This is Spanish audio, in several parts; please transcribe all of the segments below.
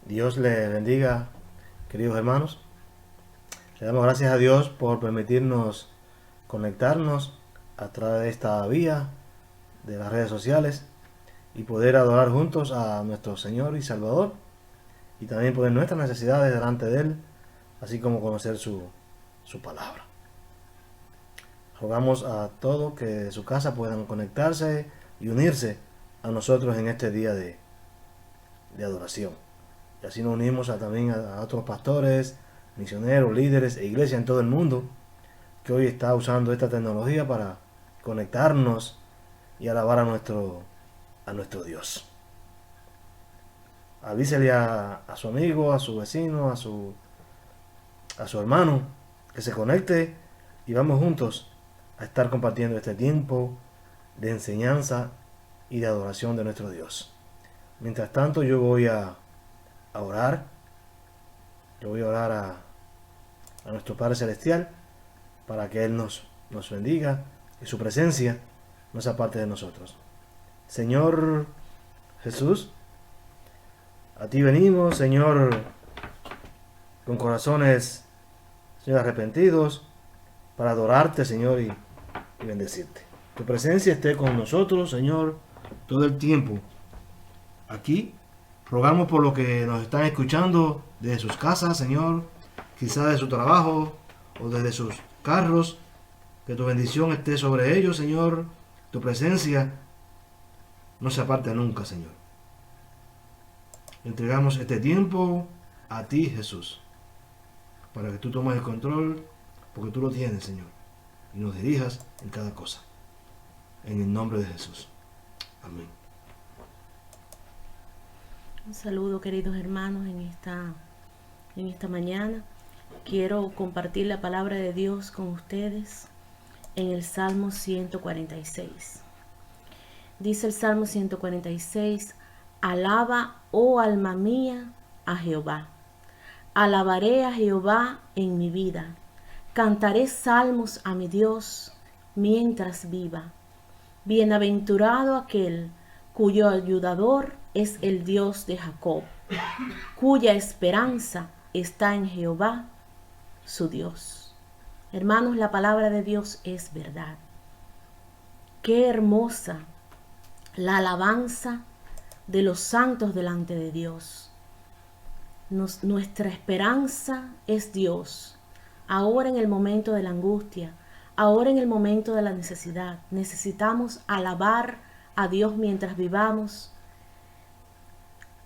Dios le bendiga, queridos hermanos. Le damos gracias a Dios por permitirnos conectarnos a través de esta vía de las redes sociales y poder adorar juntos a nuestro Señor y Salvador y también poner nuestras necesidades delante de Él, así como conocer su palabra. Rogamos a todos que de su casa puedan conectarse y unirse a nosotros en este día de adoración. Y así nos unimos también a otros pastores, misioneros, líderes e iglesias en todo el mundo que hoy está usando esta tecnología para conectarnos y alabar a nuestro Dios. Avísele a su amigo, a su vecino, a su hermano que se conecte y vamos juntos a estar compartiendo este tiempo de enseñanza y de adoración de nuestro Dios. Mientras tanto yo voy a orar, yo voy a orar a nuestro Padre Celestial para que Él nos bendiga y su presencia no sea parte de nosotros. Señor Jesús, a ti venimos, Señor, con corazones, Señor, arrepentidos, para adorarte, Señor, y bendecirte. Tu presencia esté con nosotros, Señor, todo el tiempo. Aquí rogamos por lo que nos están escuchando desde sus casas, Señor, quizás de su trabajo o desde sus carros. Que tu bendición esté sobre ellos, Señor. Tu presencia no se aparte nunca, Señor. Entregamos este tiempo a ti, Jesús, para que tú tomes el control, porque tú lo tienes, Señor, y nos dirijas en cada cosa. En el nombre de Jesús. Amén. Un saludo, queridos hermanos, en esta mañana. Quiero compartir la palabra de Dios con ustedes en el Salmo 146. Dice el Salmo 146: Alaba, oh alma mía, a Jehová. Alabaré a Jehová en mi vida. Cantaré salmos a mi Dios mientras viva. Bienaventurado aquel cuyo ayudador es el Dios de Jacob, cuya esperanza está en Jehová, su Dios. Hermanos, la palabra de Dios es verdad. Qué hermosa la alabanza de los santos delante de Dios. Nuestra esperanza es Dios. Ahora en el momento de la angustia, ahora en el momento de la necesidad, necesitamos alabar a Dios mientras vivamos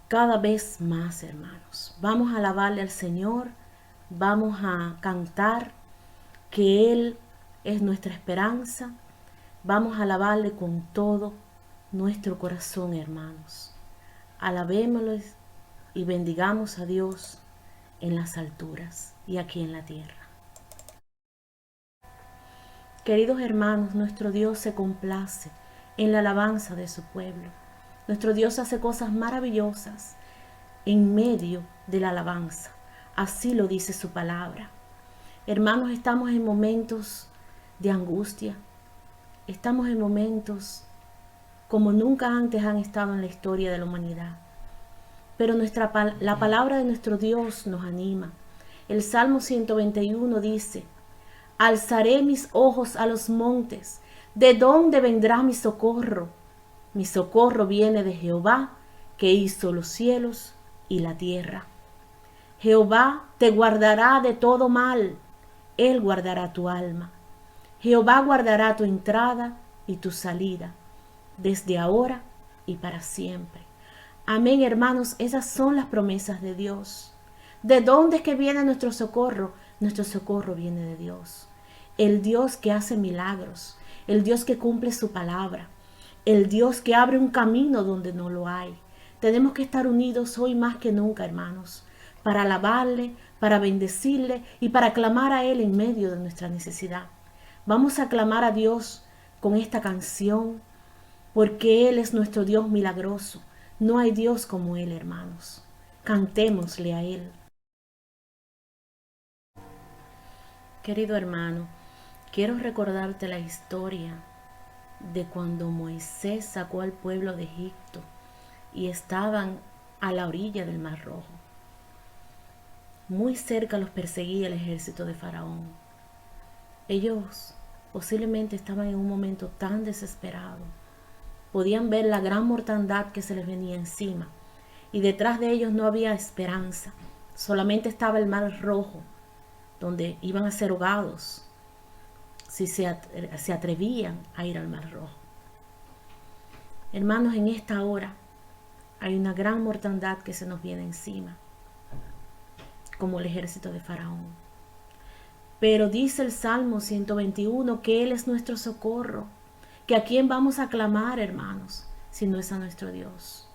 cada vez más, hermanos. Vamos a alabarle al Señor, vamos a cantar que Él es nuestra esperanza, vamos a alabarle con todo nuestro corazón, hermanos. Alabémoslo y bendigamos a Dios en las alturas y aquí en la tierra. Queridos hermanos, nuestro Dios se complace en la alabanza de su pueblo. Nuestro Dios hace cosas maravillosas en medio de la alabanza. Así lo dice su palabra. Hermanos, estamos en momentos de angustia. Estamos en momentos como nunca antes han estado en la historia de la humanidad. Pero la palabra de nuestro Dios nos anima. El Salmo 121 dice: Alzaré mis ojos a los montes. ¿De dónde vendrá mi socorro? Mi socorro viene de Jehová, que hizo los cielos y la tierra. Jehová te guardará de todo mal. Él guardará tu alma. Jehová guardará tu entrada y tu salida, desde ahora y para siempre. Amén, hermanos, esas son las promesas de Dios. ¿De dónde es que viene nuestro socorro? Nuestro socorro viene de Dios. El Dios que hace milagros, el Dios que cumple su palabra, el Dios que abre un camino donde no lo hay. Tenemos que estar unidos hoy más que nunca, hermanos, para alabarle, para bendecirle y para clamar a Él en medio de nuestra necesidad. Vamos a clamar a Dios con esta canción, porque Él es nuestro Dios milagroso. No hay Dios como Él, hermanos. Cantémosle a Él. Querido hermano, quiero recordarte la historia de cuando Moisés sacó al pueblo de Egipto y estaban a la orilla del Mar Rojo. Muy cerca los perseguía el ejército de Faraón. Ellos posiblemente estaban en un momento tan desesperado. Podían ver la gran mortandad que se les venía encima, y detrás de ellos no había esperanza. Solamente estaba el mar Rojo, donde iban a ser ahogados si se atrevían a ir al mar Rojo. Hermanos, en esta hora hay una gran mortandad que se nos viene encima, como el ejército de Faraón. Pero dice el Salmo 121 que Él es nuestro socorro, que a quién vamos a clamar, hermanos, si no es a nuestro Dios.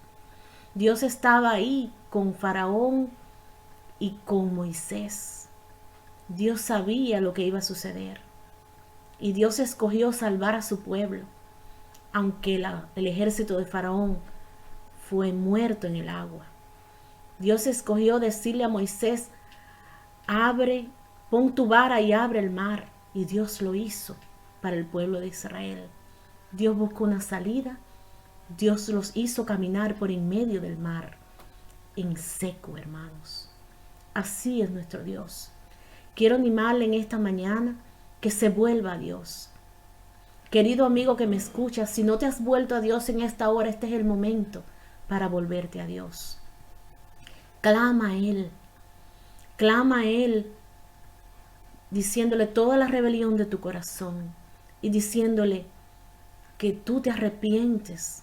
Dios estaba ahí con Faraón y con Moisés. Dios sabía lo que iba a suceder, y Dios escogió salvar a su pueblo, aunque el ejército de Faraón fue muerto en el agua. Dios escogió decirle a Moisés: pon tu vara y abre el mar. Y Dios lo hizo para el pueblo de Israel. Dios buscó una salida. Dios los hizo caminar por en medio del mar, en seco, hermanos. Así es nuestro Dios. Quiero animarle en esta mañana que se vuelva a Dios. Querido amigo que me escuchas, si no te has vuelto a Dios en esta hora, este es el momento para volverte a Dios. Clama a Él. Clama a Él, diciéndole toda la rebelión de tu corazón y diciéndole que tú te arrepientes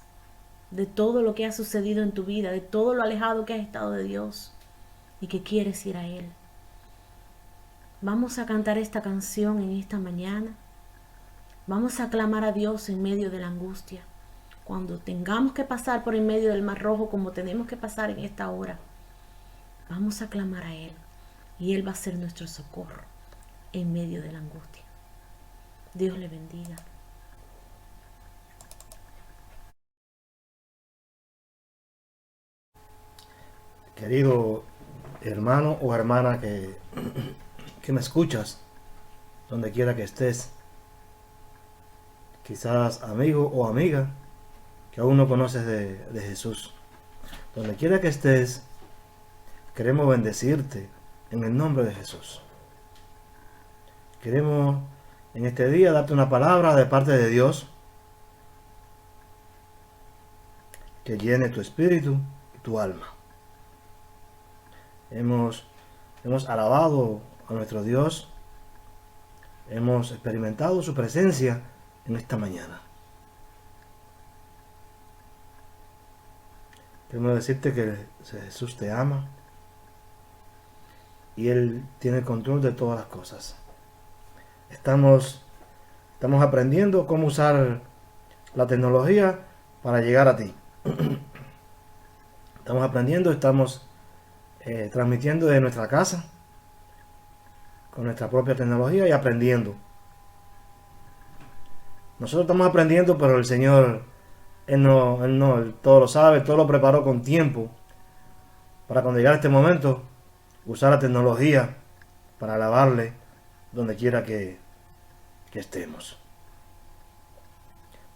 de todo lo que ha sucedido en tu vida, de todo lo alejado que has estado de Dios y que quieres ir a Él. Vamos a cantar esta canción en esta mañana. Vamos a clamar a Dios en medio de la angustia. Cuando tengamos que pasar por en medio del mar Rojo, como tenemos que pasar en esta hora, vamos a clamar a Él y Él va a ser nuestro socorro en medio de la angustia. Dios le bendiga. Querido hermano o hermana que me escuchas, donde quiera que estés, quizás amigo o amiga que aún no conoces de Jesús, donde quiera que estés, queremos bendecirte en el nombre de Jesús. Queremos en este día darte una palabra de parte de Dios que llene tu espíritu y tu alma. Hemos alabado a nuestro Dios, hemos experimentado su presencia en esta mañana. Queremos decirte que Jesús te ama y Él tiene el control de todas las cosas. Estamos aprendiendo cómo usar la tecnología para llegar a ti. Estamos aprendiendo, estamos transmitiendo de nuestra casa con nuestra propia tecnología y aprendiendo. Nosotros estamos aprendiendo, pero el Señor, Él todo lo sabe, todo lo preparó con tiempo para cuando llegara este momento usar la tecnología para alabarle donde quiera que estemos.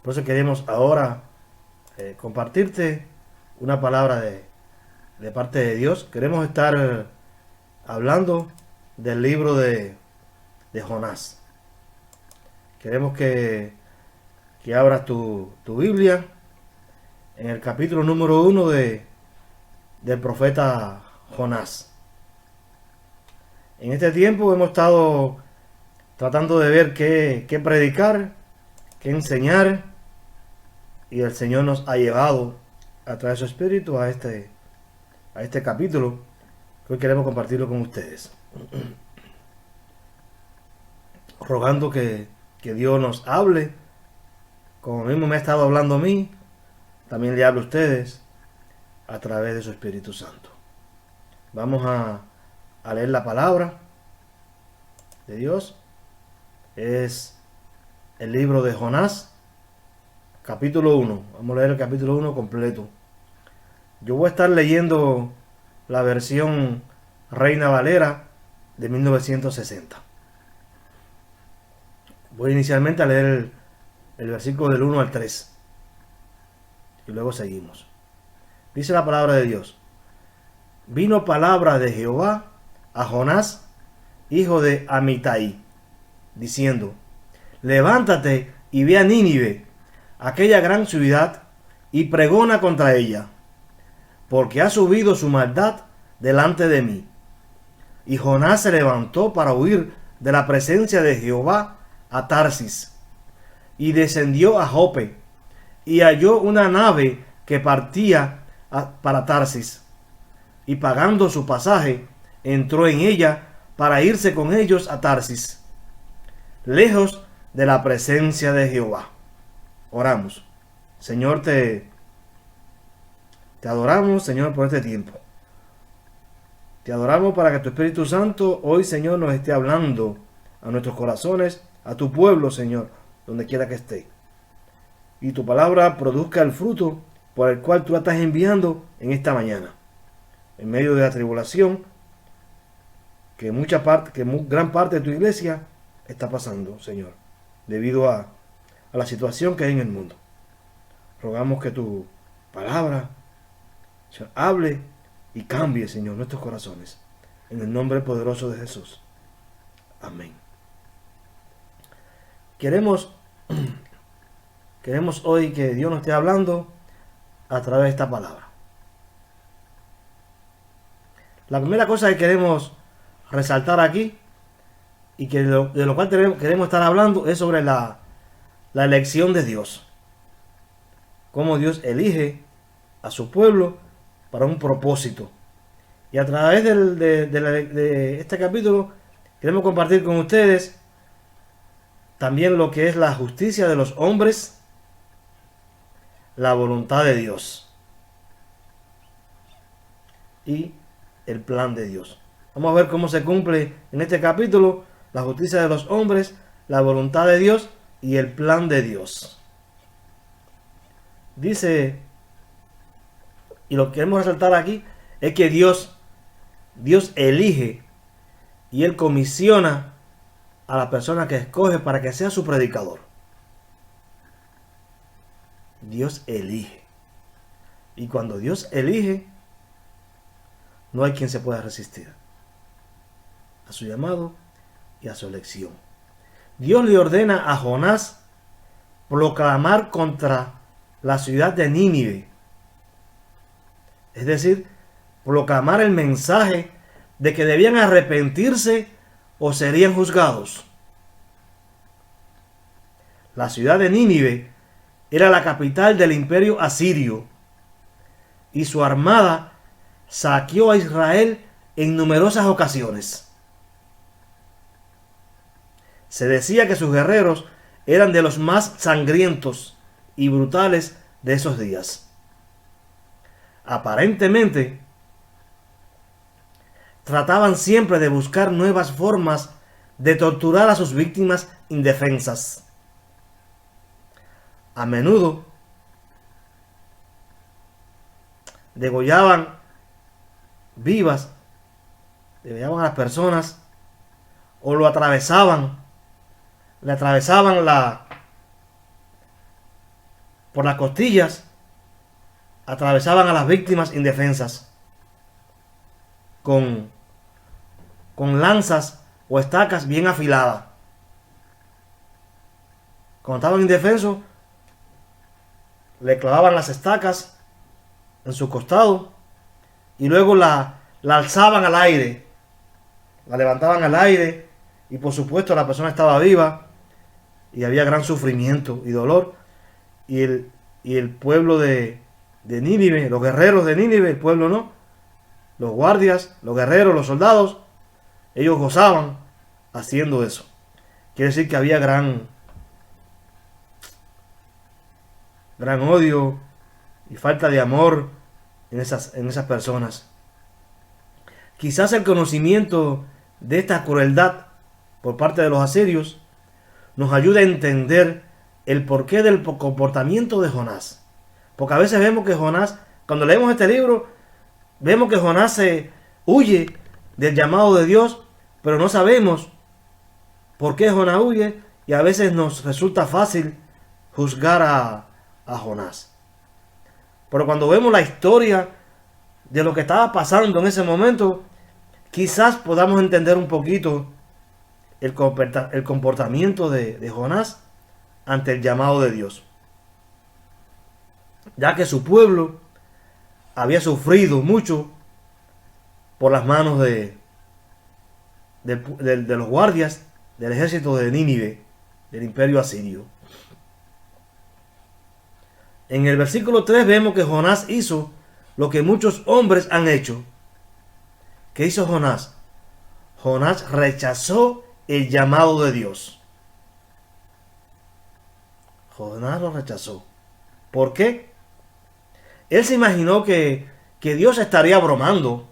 Por eso queremos ahora compartirte una palabra de parte de Dios. Queremos estar hablando del libro de Jonás. Queremos que abras tu Biblia en el capítulo número 1 del profeta Jonás. En este tiempo hemos estado tratando de ver qué predicar, qué enseñar, y el Señor nos ha llevado a través de su Espíritu a este capítulo que hoy queremos compartirlo con ustedes. Rogando que Dios nos hable, como mismo me ha estado hablando a mí, también le hable a ustedes a través de su Espíritu Santo. Vamos a leer la palabra de Dios. Es el libro de Jonás, capítulo 1. Vamos a leer el capítulo 1 completo. Yo voy a estar leyendo la versión Reina Valera de 1960. Voy inicialmente a leer el versículo del 1 al 3. Y luego seguimos. Dice la palabra de Dios: Vino palabra de Jehová a Jonás, hijo de Amitai, diciendo: levántate y ve a Nínive, aquella gran ciudad, y pregona contra ella, porque ha subido su maldad delante de mí. Y Jonás se levantó para huir de la presencia de Jehová a Tarsis, y descendió a Jope, y halló una nave que partía para Tarsis, y pagando su pasaje, entró en ella para irse con ellos a Tarsis, lejos de la presencia de Jehová. Oramos. Señor, te adoramos, Señor, por este tiempo. Te adoramos para que tu Espíritu Santo hoy, Señor, nos esté hablando a nuestros corazones, a tu pueblo, Señor, donde quiera que esté. Y tu palabra produzca el fruto por el cual tú la estás enviando en esta mañana. En medio de la tribulación que gran parte de tu iglesia está pasando, Señor, debido a la situación que hay en el mundo. Rogamos que tu palabra, Señor, hable y cambie, Señor, nuestros corazones. En el nombre poderoso de Jesús. Amén. Queremos hoy que Dios nos esté hablando a través de esta palabra. La primera cosa que queremos resaltar aquí y que de lo cual queremos estar hablando es sobre la elección de Dios. Cómo Dios elige a su pueblo para un propósito. Y a través de este capítulo queremos compartir con ustedes también lo que es la justicia de los hombres, la voluntad de Dios y el plan de Dios. Vamos a ver cómo se cumple en este capítulo la justicia de los hombres, la voluntad de Dios y el plan de Dios. Dice, y lo que queremos resaltar aquí es que Dios elige y Él comisiona a la persona que escoge para que sea su predicador. Dios elige. Y cuando Dios elige, no hay quien se pueda resistir a su llamado y a su elección. Dios le ordena a Jonás proclamar contra la ciudad de Nínive. Es decir, proclamar el mensaje de que debían arrepentirse o serían juzgados. La ciudad de Nínive era la capital del imperio asirio y su armada saqueó a Israel en numerosas ocasiones. Se decía que sus guerreros eran de los más sangrientos y brutales de esos días. Aparentemente, trataban siempre de buscar nuevas formas de torturar a sus víctimas indefensas. A menudo degollaban vivas, degollaban a las personas o lo atravesaban, le atravesaban por las costillas, atravesaban a las víctimas indefensas con lanzas o estacas bien afiladas. Cuando estaban indefensos, le clavaban las estacas en su costado y luego la alzaban al aire, la levantaban al aire y por supuesto la persona estaba viva y había gran sufrimiento y dolor, y el pueblo de Nínive, los guerreros de Nínive, el pueblo no, los guardias, los guerreros, los soldados, ellos gozaban haciendo eso. Quiere decir que había gran odio y falta de amor en esas personas. Quizás el conocimiento de esta crueldad por parte de los asirios nos ayuda a entender el porqué del comportamiento de Jonás. Porque a veces vemos que Jonás, cuando leemos este libro, vemos que Jonás huye del llamado de Dios, pero no sabemos por qué Jonás huye, y a veces nos resulta fácil juzgar a Jonás. Pero cuando vemos la historia de lo que estaba pasando en ese momento, quizás podamos entender un poquito el comportamiento de Jonás ante el llamado de Dios, ya que su pueblo había sufrido mucho por las manos de los guardias del ejército de Nínive, del imperio asirio. En el versículo 3 vemos que Jonás hizo lo que muchos hombres han hecho. ¿Qué hizo Jonás? Jonás rechazó el llamado de Dios. Jonás lo rechazó. ¿Por qué? Él se imaginó que Dios estaría bromeando.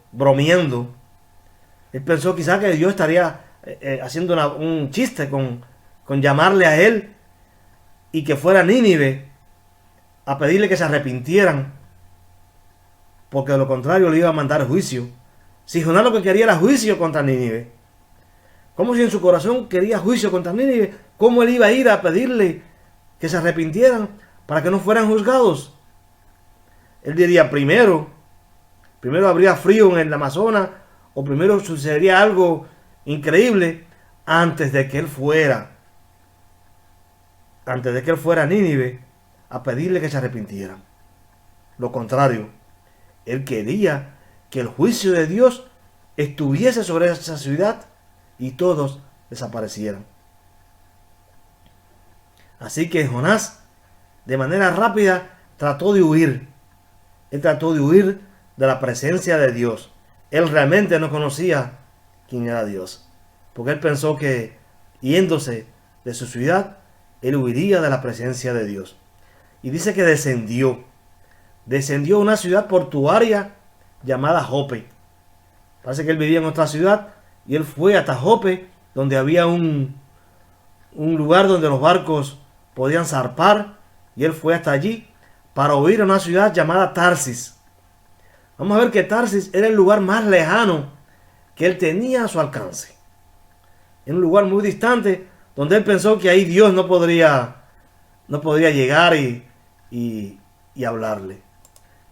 Él pensó quizás que Dios estaría haciendo un chiste con llamarle a él y que fuera a Nínive a pedirle que se arrepintieran, porque de lo contrario le iba a mandar juicio. Si Jonás lo que quería era juicio contra Nínive, como si en su corazón quería juicio contra Nínive, ¿cómo él iba a ir a pedirle que se arrepintieran para que no fueran juzgados? Él diría, primero habría frío en el Amazonas, o primero sucedería algo increíble antes de que él fuera a Nínive a pedirle que se arrepintieran. Lo contrario, él quería que el juicio de Dios estuviese sobre esa ciudad y todos desaparecieran. Así que Jonás, de manera rápida, trató de huir. Él trató de huir de la presencia de Dios. Él realmente no conocía quién era Dios, porque él pensó que yéndose de su ciudad, él huiría de la presencia de Dios. Y dice que descendió a una ciudad portuaria llamada Jope. Parece que él vivía en otra ciudad y él fue hasta Jope, donde había un lugar donde los barcos podían zarpar, y él fue hasta allí para huir a una ciudad llamada Tarsis. Vamos a ver que Tarsis era el lugar más lejano que él tenía a su alcance. En un lugar muy distante donde él pensó que ahí Dios no podría llegar y hablarle.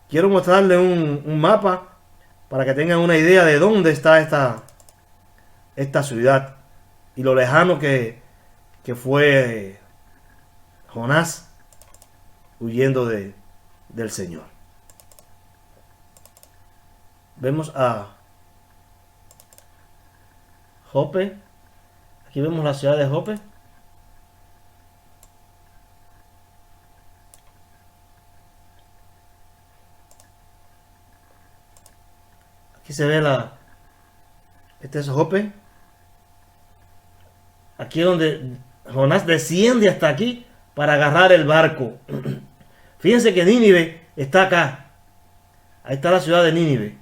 Quiero mostrarle un mapa para que tengan una idea de dónde está esta ciudad y lo lejano que fue Jonás huyendo del Señor. Vemos a Jope. Aquí vemos la ciudad de Jope. Aquí se ve este es Jope. Aquí es donde Jonás desciende hasta aquí para agarrar el barco. Fíjense que Nínive está acá. Ahí está la ciudad de Nínive.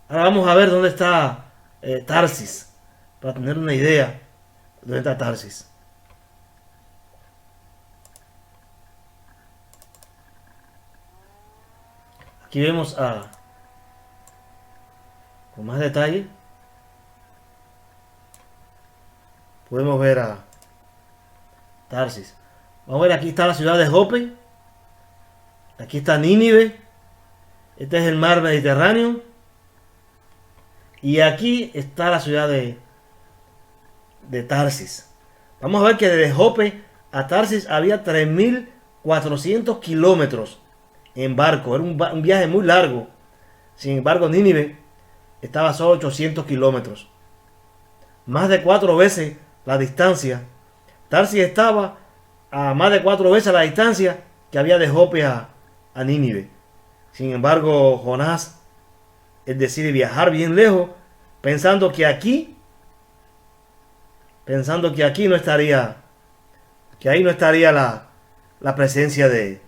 Ahora vamos a ver dónde está Tarsis, para tener una idea de dónde está Tarsis. Aquí vemos con más detalle, podemos ver a Tarsis. Vamos a ver, aquí está la ciudad de Jope. Aquí está Nínive. Este es el mar Mediterráneo. Y aquí está la ciudad de Tarsis. Vamos a ver que desde Jope a Tarsis había 3.400 kilómetros en barco. Era un viaje muy largo. Sin embargo, Nínive estaba a solo 800 kilómetros. Más de 4 veces la distancia. Tarsis estaba a más de 4 veces la distancia que había de Jope a Nínive. Sin embargo, Jonás, él decide viajar bien lejos, pensando que aquí no estaría, que ahí no estaría la presencia de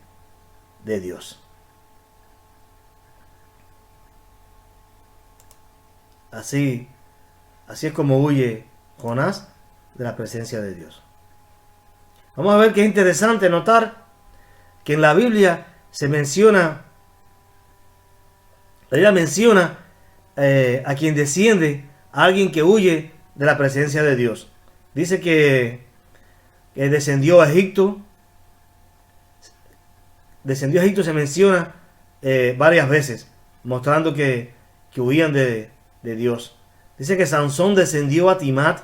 Dios. Así es como huye Jonás de la presencia de Dios. Vamos a ver que es interesante notar que en la Biblia se menciona, la Biblia menciona a quien desciende, a alguien que huye de la presencia de Dios. Dice que descendió a Egipto. Descendió a Egipto se menciona varias veces, mostrando que huían de de Dios. Dice que Sansón descendió a Timat.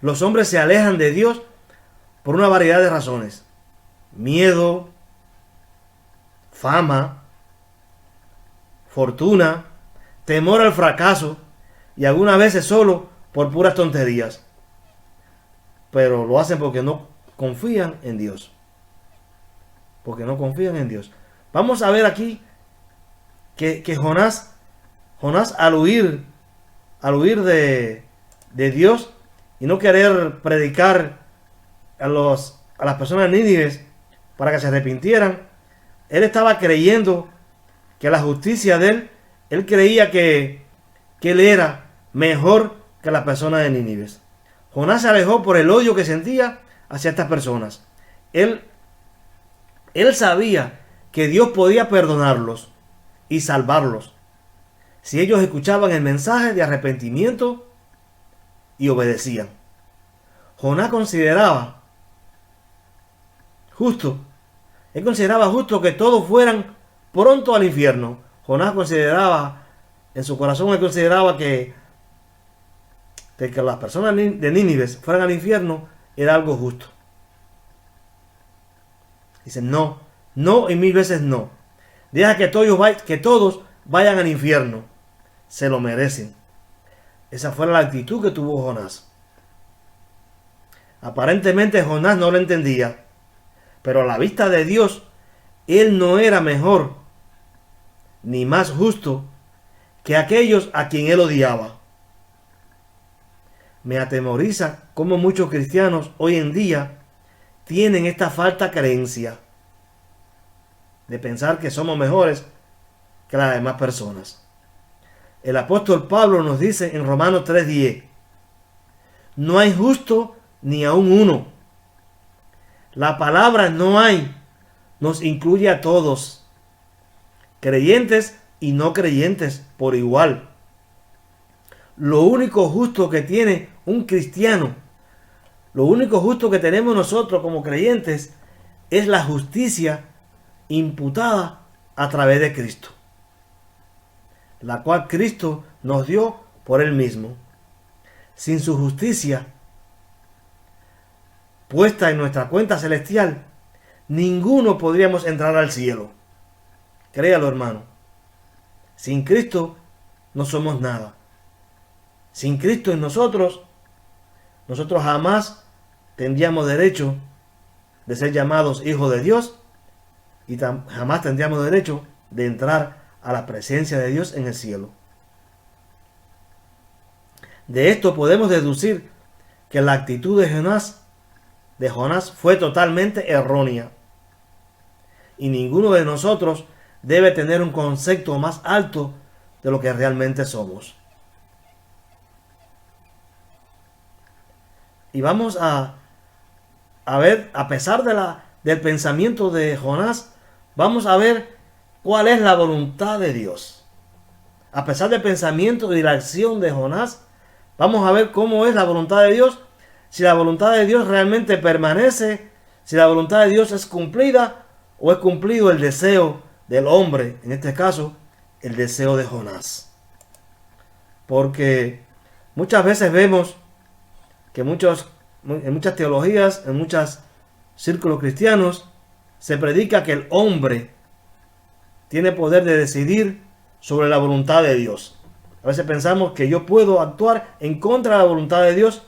Los hombres se alejan de Dios por una variedad de razones. Miedo, fama, fortuna, temor al fracaso y algunas veces solo por puras tonterías. Pero lo hacen porque no confían en Dios. Porque no confían en Dios. Vamos a ver aquí que Jonás al huir de Dios y no querer predicar a las personas de Nínive para que se arrepintieran, él estaba creyendo que la justicia de él creía que él era mejor que las personas de Nínive. Jonás se alejó por el odio que sentía hacia estas personas. Él sabía que Dios podía perdonarlos y salvarlos si ellos escuchaban el mensaje de arrepentimiento y obedecían. Jonás consideraba justo que todos fueran pronto al infierno. Jonás consideraba, en su corazón él consideraba que las personas de Nínive fueran al infierno era algo justo. Dice no y 1000 veces no. Deja que todos vayan al infierno. Se lo merecen. Esa fue la actitud que tuvo Jonás. Aparentemente Jonás no lo entendía, pero a la vista de Dios, él no era mejor ni más justo que aquellos a quien él odiaba. Me atemoriza cómo muchos cristianos hoy en día tienen esta falta creencia de pensar que somos mejores que las demás personas. El apóstol Pablo nos dice en Romanos 3:10, no hay justo ni aun uno. La palabra no hay nos incluye a todos, creyentes y no creyentes por igual. Lo único justo que tiene un cristiano, lo único justo que tenemos nosotros como creyentes es la justicia imputada a través de Cristo, la cual Cristo nos dio por él mismo. Sin su justicia puesta en nuestra cuenta celestial, ninguno podríamos entrar al cielo. Créalo, hermano. Sin Cristo no somos nada. Sin Cristo en nosotros jamás tendríamos derecho de ser llamados hijos de Dios y jamás tendríamos derecho de entrar a la presencia de Dios en el cielo. De esto podemos deducir que la actitud de Jonás fue totalmente errónea. Y ninguno de nosotros debe tener un concepto más alto de lo que realmente somos. Y vamos a ver, a pesar del pensamiento de Jonás, vamos a ver cuál es la voluntad de Dios. A pesar del pensamiento y la acción de Jonás, vamos a ver cómo es la voluntad de Dios, si la voluntad de Dios realmente permanece, si la voluntad de Dios es cumplida o es cumplido el deseo del hombre, en este caso, el deseo de Jonás. Porque muchas veces vemos que en muchas teologías, en muchos círculos cristianos, se predica que el hombre tiene poder de decidir sobre la voluntad de Dios. A veces pensamos que yo puedo actuar en contra de la voluntad de Dios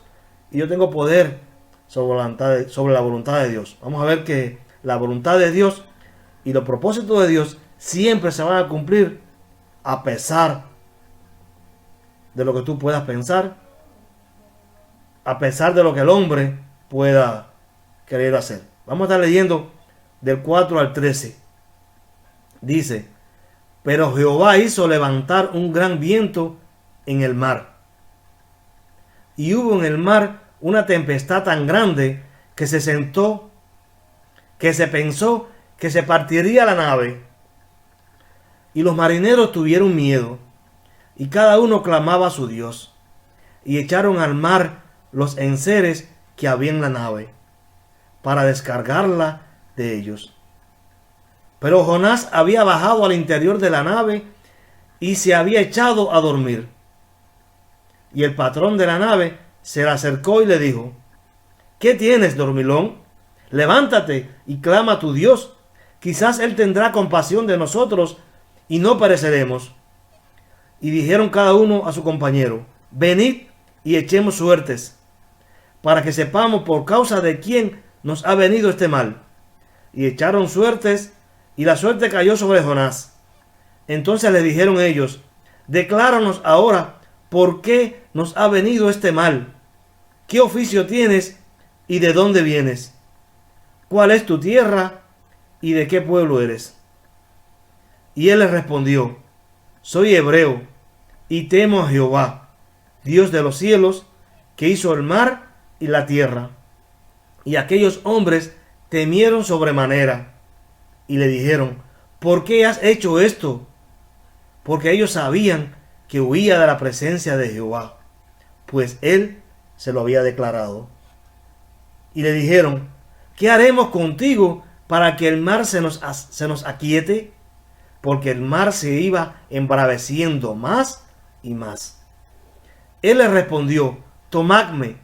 y yo tengo poder sobre la voluntad de Dios. Vamos a ver que la voluntad de Dios y los propósitos de Dios siempre se van a cumplir a pesar de lo que tú puedas pensar, a pesar de lo que el hombre pueda querer hacer. Vamos a estar leyendo del 4 al 13. Dice, pero Jehová hizo levantar un gran viento en el mar. Y hubo en el mar una tempestad tan grande que pensó que se partiría la nave. Y los marineros tuvieron miedo, y cada uno clamaba a su Dios, y echaron al mar los enseres que había en la nave, para descargarla de ellos. Pero Jonás había bajado al interior de la nave y se había echado a dormir. Y el patrón de la nave se le acercó y le dijo: ¿qué tienes, dormilón? Levántate y clama a tu Dios. Quizás Él tendrá compasión de nosotros y no pereceremos. Y dijeron cada uno a su compañero: venid y echemos suertes, para que sepamos por causa de quién nos ha venido este mal. Y echaron suertes, y la suerte cayó sobre Jonás. Entonces le dijeron ellos: decláranos ahora por qué nos ha venido este mal. ¿Qué oficio tienes y de dónde vienes? ¿Cuál es tu tierra y de qué pueblo eres? Y él les respondió: soy hebreo y temo a Jehová, Dios de los cielos, que hizo el mar y la tierra. Y aquellos hombres temieron sobremanera y le dijeron: ¿por qué has hecho esto? Porque ellos sabían que huía de la presencia de Jehová, pues él se lo había declarado. Y le dijeron: ¿qué haremos contigo para que el mar se nos aquiete? Porque el mar se iba embraveciendo más y más. Él les respondió: tomadme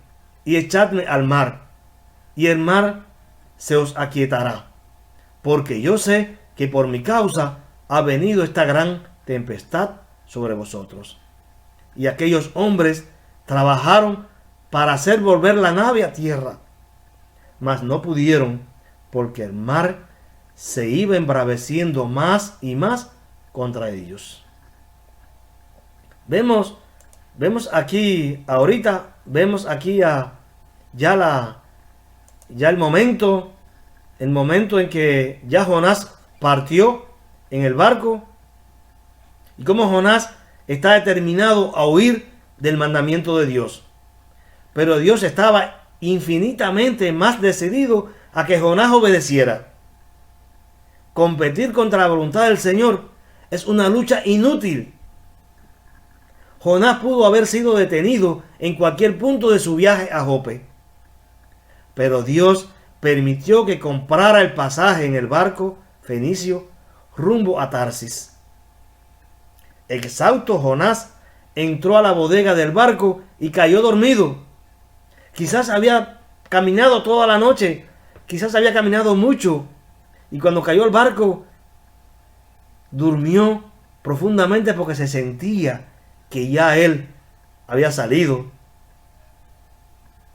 y echadme al mar, y el mar se os aquietará, porque yo sé que por mi causa ha venido esta gran tempestad sobre vosotros. Y aquellos hombres trabajaron para hacer volver la nave a tierra, mas no pudieron, porque el mar se iba embraveciendo más y más contra ellos. Vemos aquí ahorita, vemos aquí ya el momento en que ya Jonás partió en el barco, y cómo Jonás está determinado a huir del mandamiento de Dios. Pero Dios estaba infinitamente más decidido a que Jonás obedeciera. Competir contra la voluntad del Señor es una lucha inútil. Jonás pudo haber sido detenido en cualquier punto de su viaje a Jope, pero Dios permitió que comprara el pasaje en el barco fenicio rumbo a Tarsis. Exhausto, Jonás entró a la bodega del barco y cayó dormido. Quizás había caminado toda la noche, quizás había caminado mucho, y cuando cayó el barco durmió profundamente porque se sentía que ya él había salido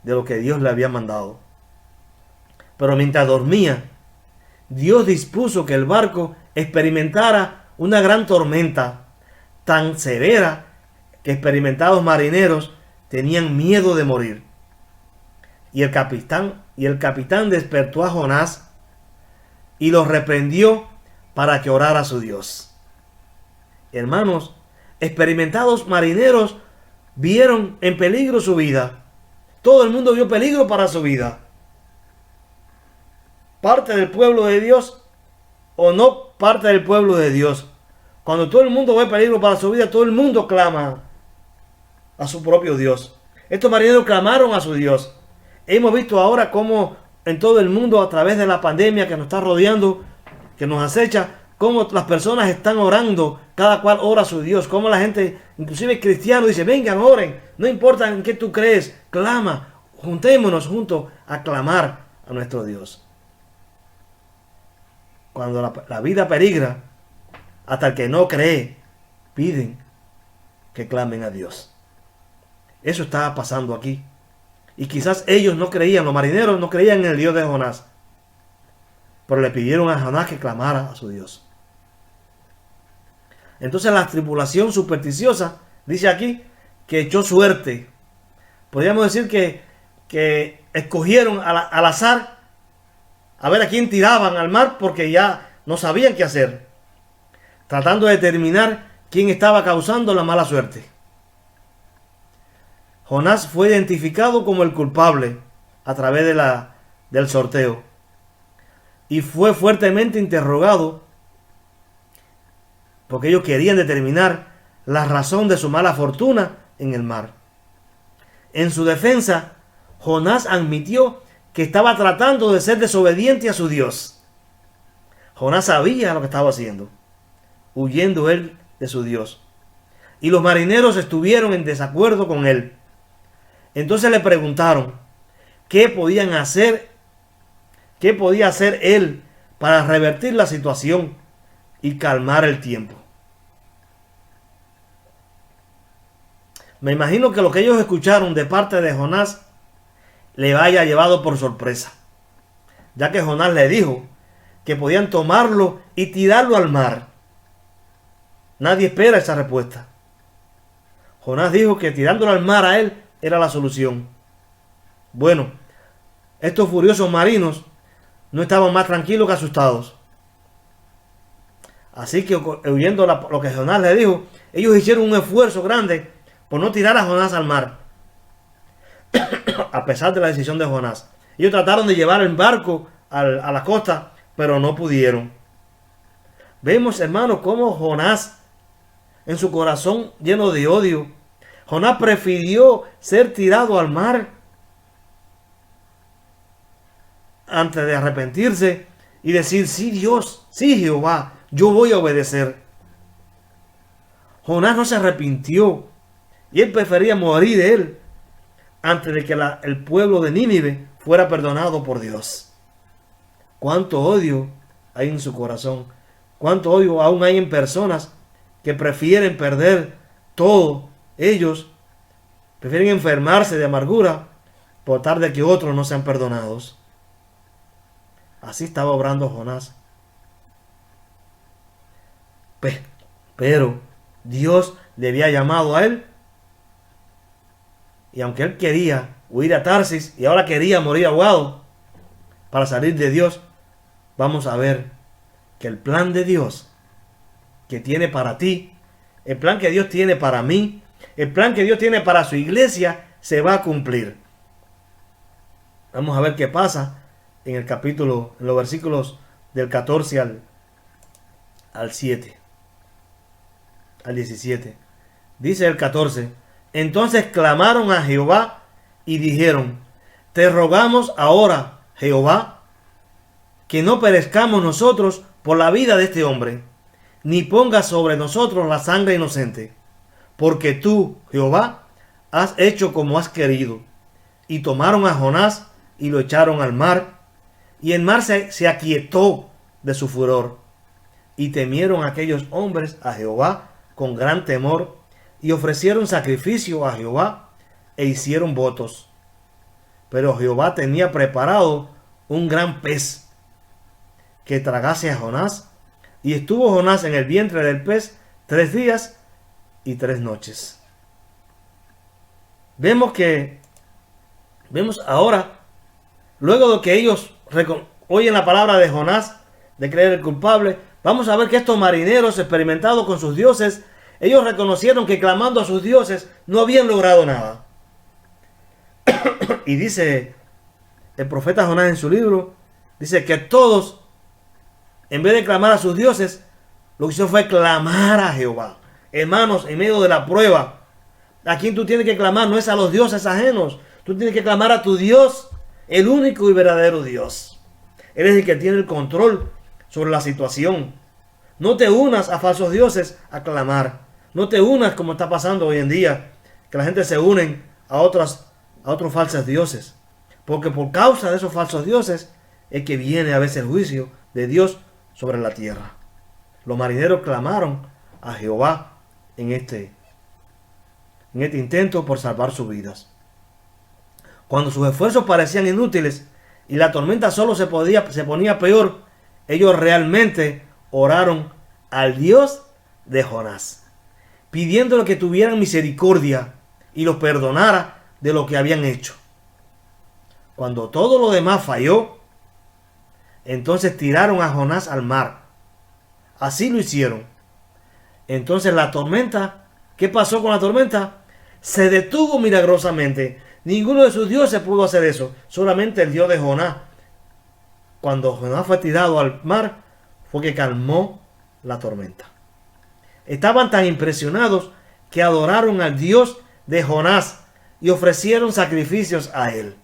de lo que Dios le había mandado. Pero mientras dormía, Dios dispuso que el barco experimentara una gran tormenta tan severa que experimentados marineros tenían miedo de morir. Y el capitán despertó a Jonás y lo reprendió para que orara a su Dios. Hermanos, experimentados marineros vieron en peligro su vida. Todo el mundo vio peligro para su vida. Parte del pueblo de Dios o no parte del pueblo de Dios. Cuando todo el mundo ve peligro para su vida, todo el mundo clama a su propio Dios. Estos marineros clamaron a su Dios. Hemos visto ahora cómo en todo el mundo, a través de la pandemia que nos está rodeando, que nos acecha, cómo las personas están orando, cada cual ora a su Dios, cómo la gente, inclusive cristianos, dice: vengan, oren, no importa en qué tú crees, clama, juntémonos juntos a clamar a nuestro Dios. Cuando la vida peligra, hasta el que no cree, piden que clamen a Dios. Eso estaba pasando aquí. Y quizás ellos no creían, los marineros no creían en el Dios de Jonás, pero le pidieron a Jonás que clamara a su Dios. Entonces la tripulación supersticiosa dice aquí que echó suerte. Podríamos decir que escogieron al azar a ver a quién tiraban al mar, porque ya no sabían qué hacer, tratando de determinar quién estaba causando la mala suerte. Jonás fue identificado como el culpable a través del sorteo y fue fuertemente interrogado, porque ellos querían determinar la razón de su mala fortuna en el mar. En su defensa, Jonás admitió que estaba tratando de ser desobediente a su Dios. Jonás sabía lo que estaba haciendo, huyendo él de su Dios. y los marineros estuvieron en desacuerdo con él. Entonces le preguntaron qué podían hacer, qué podía hacer él para revertir la situación y calmar el tiempo. Me imagino que lo que ellos escucharon de parte de Jonás le haya llevado por sorpresa, ya que Jonás le dijo que podían tomarlo y tirarlo al mar. Nadie espera esa respuesta. Jonás dijo que tirándolo al mar a él era la solución. Bueno, estos furiosos marinos no estaban más tranquilos que asustados. Así que, oyendo lo que Jonás le dijo, ellos hicieron un esfuerzo grande por no tirar a Jonás al mar. A pesar de la decisión de Jonás, ellos trataron de llevar el barco a la costa, pero no pudieron. Vemos, hermanos, cómo Jonás, en su corazón lleno de odio, Jonás prefirió ser tirado al mar antes de arrepentirse y decir: sí, Dios, sí, Jehová, yo voy a obedecer. Jonás no se arrepintió y él prefería morir él antes de que el pueblo de Nínive fuera perdonado por Dios. Cuánto odio hay en su corazón, cuánto odio aún hay en personas que prefieren perder todo. Ellos prefieren enfermarse de amargura por tal de que otros no sean perdonados. Así estaba obrando Jonás. Pero Dios le había llamado a él, y aunque él quería huir a Tarsis y ahora quería morir ahogado para salir de Dios, vamos a ver que el plan de Dios que tiene para ti, el plan que Dios tiene para mí, el plan que Dios tiene para su iglesia, se va a cumplir. Vamos a ver qué pasa en el capítulo, en los versículos del 14 al 7, al 17. Dice el 14: entonces clamaron a Jehová y dijeron: te rogamos ahora, Jehová, que no perezcamos nosotros por la vida de este hombre, ni pongas sobre nosotros la sangre inocente, porque tú, Jehová, has hecho como has querido. Y tomaron a Jonás y lo echaron al mar, y el mar se aquietó de su furor. Y temieron aquellos hombres a Jehová con gran temor, y ofrecieron sacrificio a Jehová e hicieron votos. Pero Jehová tenía preparado un gran pez que tragase a Jonás, y estuvo Jonás en el vientre del pez 3 días y 3 noches. Vemos ahora, luego de que ellos oyen la palabra de Jonás, de creer el culpable, vamos a ver que estos marineros experimentados con sus dioses, ellos reconocieron que clamando a sus dioses no habían logrado nada. Y dice el profeta Jonás en su libro, dice que todos, en vez de clamar a sus dioses, lo que hicieron fue clamar a Jehová. Hermanos, en medio de la prueba, a quien tú tienes que clamar no es a los dioses ajenos, tú tienes que clamar a tu Dios, el único y verdadero Dios. Él es el que tiene el control sobre la situación. No te unas a falsos dioses a clamar. No te unas como está pasando hoy en día, que la gente se une a otros falsos dioses. Porque por causa de esos falsos dioses es que viene a veces el juicio de Dios sobre la tierra. Los marineros clamaron a Jehová en este intento por salvar sus vidas. Cuando sus esfuerzos parecían inútiles y la tormenta solo se ponía peor, ellos realmente oraron al Dios de Jonás, pidiéndole que tuvieran misericordia y los perdonara de lo que habían hecho. Cuando todo lo demás falló, entonces tiraron a Jonás al mar. Así lo hicieron. Entonces la tormenta, ¿qué pasó con la tormenta? Se detuvo milagrosamente. Ninguno de sus dioses pudo hacer eso, solamente el Dios de Jonás. Cuando Jonás fue tirado al mar, fue que calmó la tormenta. Estaban tan impresionados que adoraron al Dios de Jonás y ofrecieron sacrificios a él.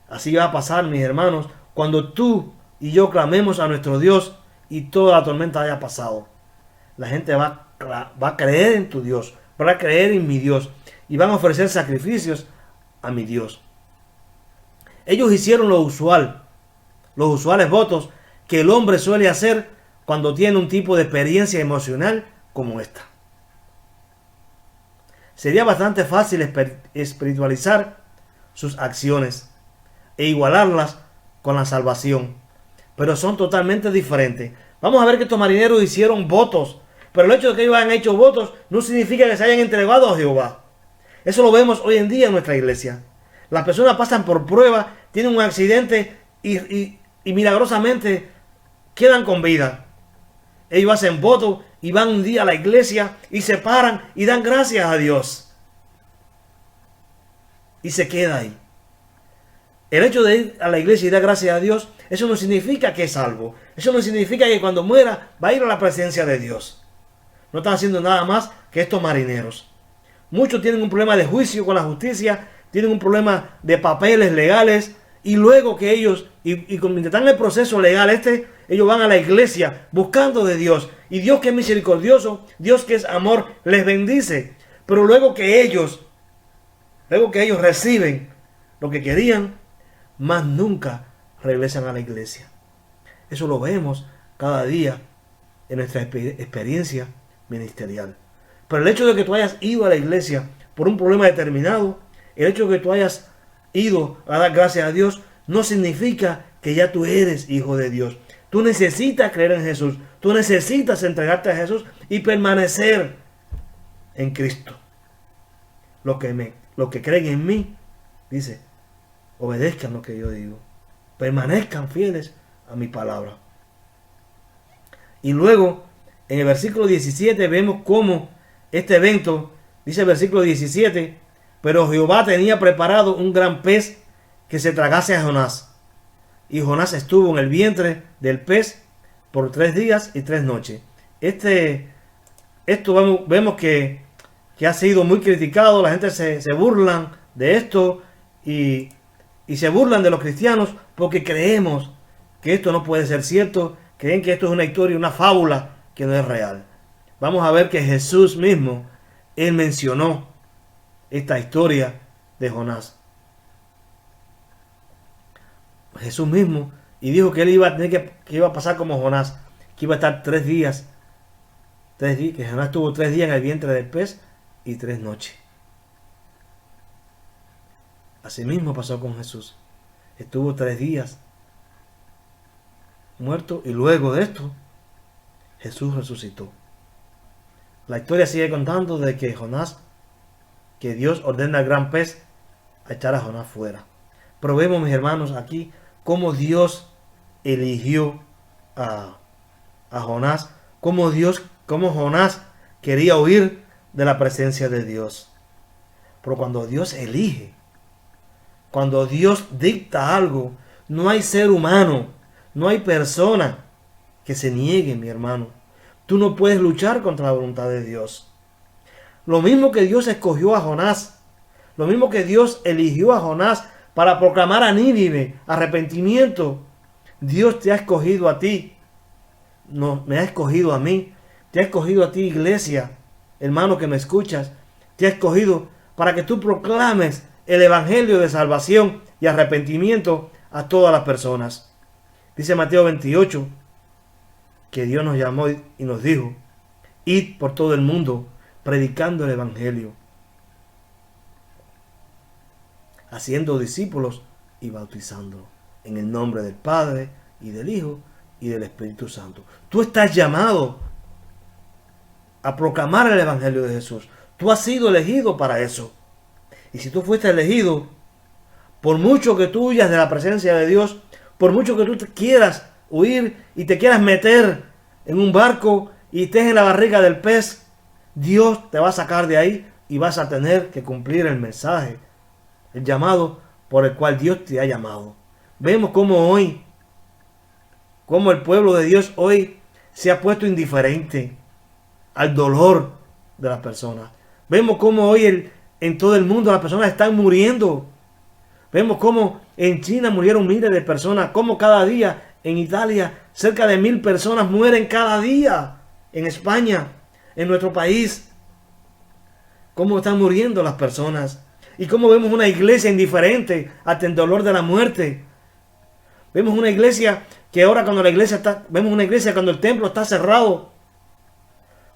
Así va a pasar, mis hermanos, cuando tú y yo clamemos a nuestro Dios y toda la tormenta haya pasado. La gente va a va a creer en tu Dios, van a creer en mi Dios y van a ofrecer sacrificios a mi Dios. Ellos hicieron lo usual, los usuales votos que el hombre suele hacer cuando tiene un tipo de experiencia emocional como esta. Sería bastante fácil espiritualizar sus acciones e igualarlas con la salvación, pero son totalmente diferentes. Vamos a ver que estos marineros hicieron votos, pero el hecho de que ellos hayan hecho votos no significa que se hayan entregado a Jehová. Eso lo vemos hoy en día en nuestra iglesia. Las personas pasan por pruebas, tienen un accidente y milagrosamente quedan con vida. Ellos hacen votos y van un día a la iglesia y se paran y dan gracias a Dios. Y se queda ahí. El hecho de ir a la iglesia y dar gracias a Dios, eso no significa que es salvo. Eso no significa que cuando muera va a ir a la presencia de Dios. No están haciendo nada más que estos marineros. Muchos tienen un problema de juicio con la justicia, tienen un problema de papeles legales, y luego que ellos, y mientras están en el proceso legal ellos van a la iglesia buscando de Dios. Y Dios, que es misericordioso, Dios que es amor, les bendice. Pero luego que ellos reciben lo que querían, más nunca regresan a la iglesia. Eso lo vemos cada día en nuestra experiencia ministerial. Pero el hecho de que tú hayas ido a la iglesia por un problema determinado, el hecho de que tú hayas ido a dar gracias a Dios, no significa que ya tú eres hijo de Dios. Tú necesitas creer en Jesús. Tú necesitas entregarte a Jesús y permanecer en Cristo. Los que creen en mí, dice, obedezcan lo que yo digo. Permanezcan fieles a mi palabra. Y luego, en el versículo 17, vemos cómo este evento, dice el versículo 17, pero Jehová tenía preparado un gran pez que se tragase a Jonás. Y Jonás estuvo en el vientre del pez por 3 días y 3 noches. Vemos que ha sido muy criticado. La gente se burlan de esto y se burlan de los cristianos porque creemos que esto no puede ser cierto. Creen que esto es una historia, una fábula que no es real. Vamos a ver que Jesús mismo, él mencionó esta historia de Jonás. Jesús mismo, y dijo que él iba a tener que iba a pasar como Jonás, que iba a estar 3 días, que Jonás estuvo 3 días en el vientre del pez y 3 noches. Así mismo pasó con Jesús. Estuvo 3 días muerto y luego de esto Jesús resucitó. La historia sigue contando de que Dios ordena al gran pez a echar a Jonás fuera. Pero vemos, mis hermanos, aquí cómo Dios eligió a Jonás, cómo Jonás quería huir de la presencia de Dios. Pero cuando Dios elige, cuando Dios dicta algo, no hay ser humano, no hay persona que se niegue, mi hermano. Tú no puedes luchar contra la voluntad de Dios. Lo mismo que Dios escogió a Jonás, lo mismo que Dios eligió a Jonás para proclamar a Nínive arrepentimiento, Dios te ha escogido a ti. No, me ha escogido a mí. Te ha escogido a ti, iglesia, hermano que me escuchas. Te ha escogido para que tú proclames el evangelio de salvación y arrepentimiento a todas las personas. Dice Mateo 28 que Dios nos llamó y nos dijo: id por todo el mundo predicando el evangelio, haciendo discípulos y bautizándolos en el nombre del Padre y del Hijo y del Espíritu Santo. Tú estás llamado a proclamar el evangelio de Jesús. Tú has sido elegido para eso. Y si tú fuiste elegido, por mucho que tú huyas de la presencia de Dios, por mucho que tú te quieras huir y te quieras meter en un barco y estés en la barriga del pez, Dios te va a sacar de ahí y vas a tener que cumplir el mensaje, el llamado por el cual Dios te ha llamado. Vemos cómo el pueblo de Dios hoy se ha puesto indiferente al dolor de las personas. Vemos cómo hoy en todo el mundo las personas están muriendo. Vemos cómo en China murieron miles de personas, cómo cada día en Italia cerca de 1000 personas mueren cada día. En España en nuestro país. Cómo están muriendo las personas. Y cómo vemos una iglesia indiferente ante el dolor de la muerte. Vemos una iglesia que ahora vemos una iglesia cuando el templo está cerrado.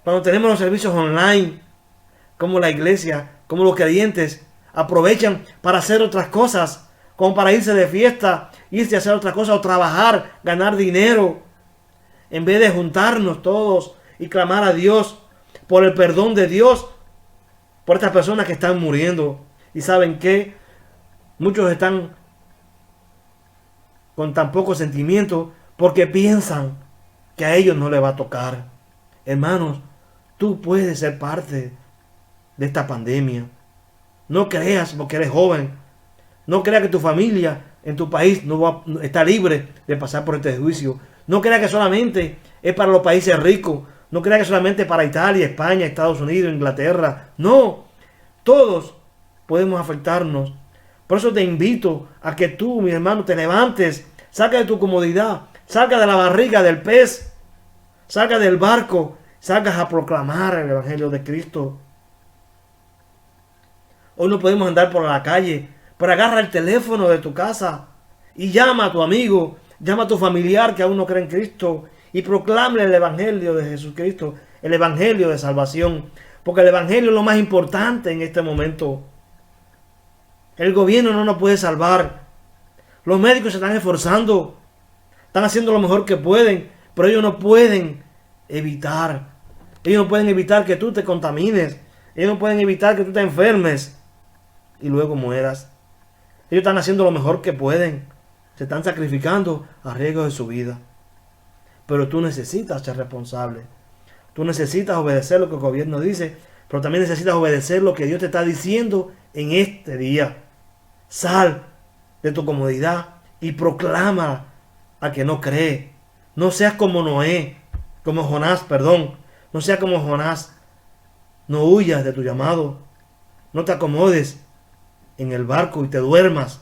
Cuando tenemos los servicios online. Como la iglesia, como los creyentes aprovechan para hacer otras cosas. Como para irse de fiesta, irse a hacer otras cosas o trabajar, ganar dinero. En vez de juntarnos todos y clamar a Dios por el perdón de Dios. Por estas personas que están muriendo. Y saben que muchos están con tan poco sentimiento porque piensan que a ellos no les va a tocar. Hermanos, tú puedes ser parte de esta pandemia. No creas porque eres joven. No creas que tu familia en tu país no está libre de pasar por este juicio. No creas que solamente es para los países ricos. No creas que solamente para Italia, España, Estados Unidos, Inglaterra. No, todos podemos afectarnos. Por eso te invito a que tú, mi hermano, te levantes, salga de tu comodidad, salga de la barriga del pez, salga del barco, salgas a proclamar el Evangelio de Cristo. Hoy no podemos andar por la calle, pero agarra el teléfono de tu casa y llama a tu amigo, llama a tu familiar que aún no cree en Cristo y proclame el Evangelio de Jesucristo, el Evangelio de salvación, porque el Evangelio es lo más importante en este momento. El gobierno no nos puede salvar. Los médicos se están esforzando. Están haciendo lo mejor que pueden. Pero ellos no pueden evitar. Ellos no pueden evitar que tú te contamines. Ellos no pueden evitar que tú te enfermes. Y luego mueras. Ellos están haciendo lo mejor que pueden. Se están sacrificando a riesgo de su vida. Pero tú necesitas ser responsable. Tú necesitas obedecer lo que el gobierno dice. Pero también necesitas obedecer lo que Dios te está diciendo en este día. Sal de tu comodidad y proclama a que no cree. No seas como Jonás. No seas como Jonás. No huyas de tu llamado. No te acomodes en el barco y te duermas.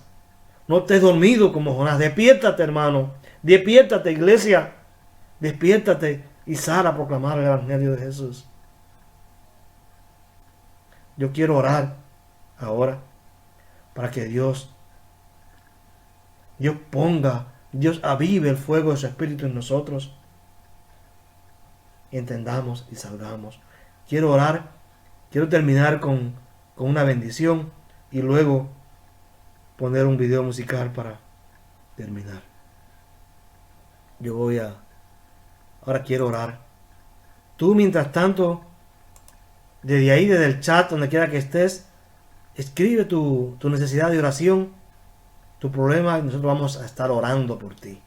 No estés dormido como Jonás. Despiértate, hermano. Despiértate, iglesia. Despiértate y sal a proclamar el Evangelio de Jesús. Yo quiero orar ahora para que Dios avive el fuego de su Espíritu en nosotros. Y entendamos y salgamos. Quiero orar. Quiero terminar con una bendición. Y luego poner un video musical para terminar. Ahora quiero orar. Tú mientras tanto, desde el chat, donde quiera que estés, escribe tu necesidad de oración, tu problema, y nosotros vamos a estar orando por ti.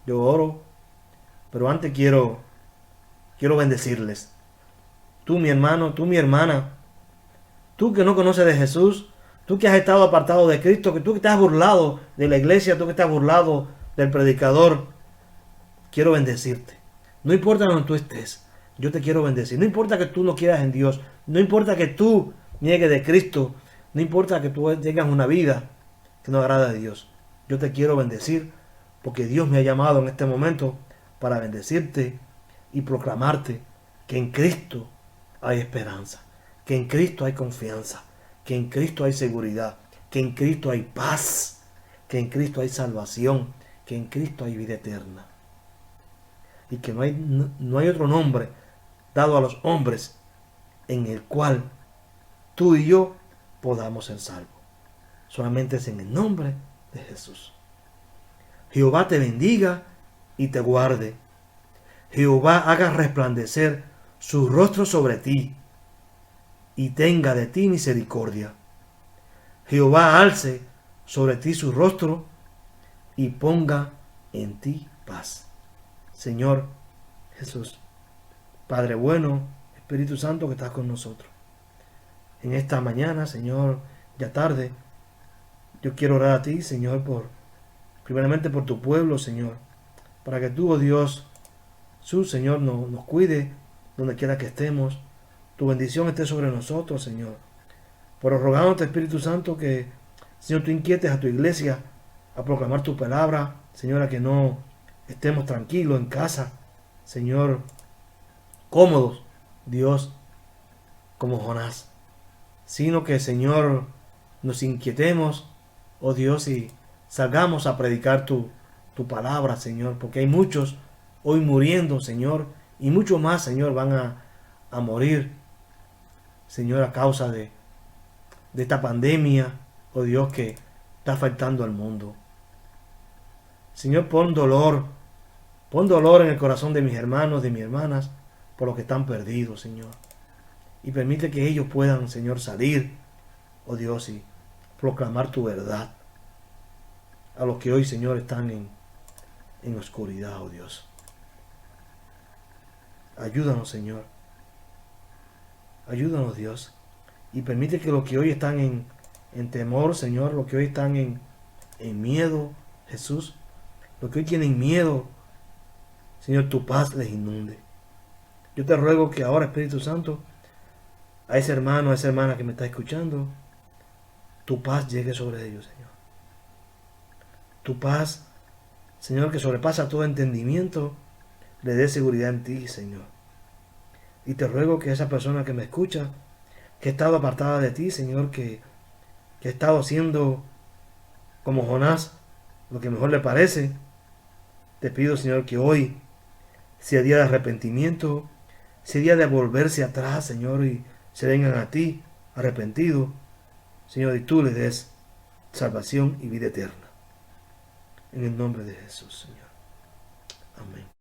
Yo oro, pero antes quiero bendecirles. Tú, mi hermano, tú, mi hermana, tú que no conoces de Jesús, tú que has estado apartado de Cristo, que tú que te has burlado de la iglesia, tú que te has burlado del predicador, quiero bendecirte. No importa donde tú estés, yo te quiero bendecir. No importa que tú no quieras en Dios, no importa que tú niegues de Cristo, no importa que tú tengas una vida que no agrada a Dios. Yo te quiero bendecir porque Dios me ha llamado en este momento para bendecirte y proclamarte que en Cristo hay esperanza, que en Cristo hay confianza, que en Cristo hay seguridad, que en Cristo hay paz, que en Cristo hay salvación, que en Cristo hay vida eterna. Y que no hay otro nombre dado a los hombres en el cual tú y yo podamos ser salvos. Solamente es en el nombre de Jesús. Jehová te bendiga y te guarde. Jehová haga resplandecer su rostro sobre ti y tenga de ti misericordia. Jehová alce sobre ti su rostro y ponga en ti paz. Señor Jesús, Padre bueno, Espíritu Santo que estás con nosotros. En esta mañana, Señor, ya tarde, yo quiero orar a ti, Señor, primeramente por tu pueblo, Señor, para que tú, oh Dios, Señor, nos cuide donde quiera que estemos. Tu bendición esté sobre nosotros, Señor. Pero rogándote, Espíritu Santo, que, Señor, tú inquietes a tu iglesia a proclamar tu palabra, Señor, a que no estemos tranquilos en casa, Señor, cómodos, Dios, como Jonás, sino que, Señor, nos inquietemos, oh Dios, y salgamos a predicar tu palabra, Señor, porque hay muchos hoy muriendo, Señor, y muchos más, Señor, van a morir, Señor, a causa de esta pandemia, oh Dios, que está afectando al mundo. Señor, pon dolor en el corazón de mis hermanos, de mis hermanas, por los que están perdidos, Señor. Y permite que ellos puedan, Señor, salir, oh Dios, y proclamar tu verdad a los que hoy, Señor, están en oscuridad, oh Dios. Ayúdanos, Señor. Ayúdanos, Dios. Y permite que los que hoy están en temor, Señor, los que hoy están en miedo, Jesús, los que hoy tienen miedo, Señor, tu paz les inunde. Yo te ruego que ahora, Espíritu Santo, a ese hermano, a esa hermana que me está escuchando, tu paz llegue sobre ellos, Señor. Tu paz, Señor, que sobrepasa todo entendimiento, le dé seguridad en ti, Señor. Y te ruego que esa persona que me escucha, que ha estado apartada de ti, Señor, que ha estado haciendo como Jonás, lo que mejor le parece, te pido, Señor, que hoy sea día de arrepentimiento, sea día de volverse atrás, Señor, y se vengan a ti arrepentidos, Señor, y tú les des salvación y vida eterna. En el nombre de Jesús, Señor. Amén.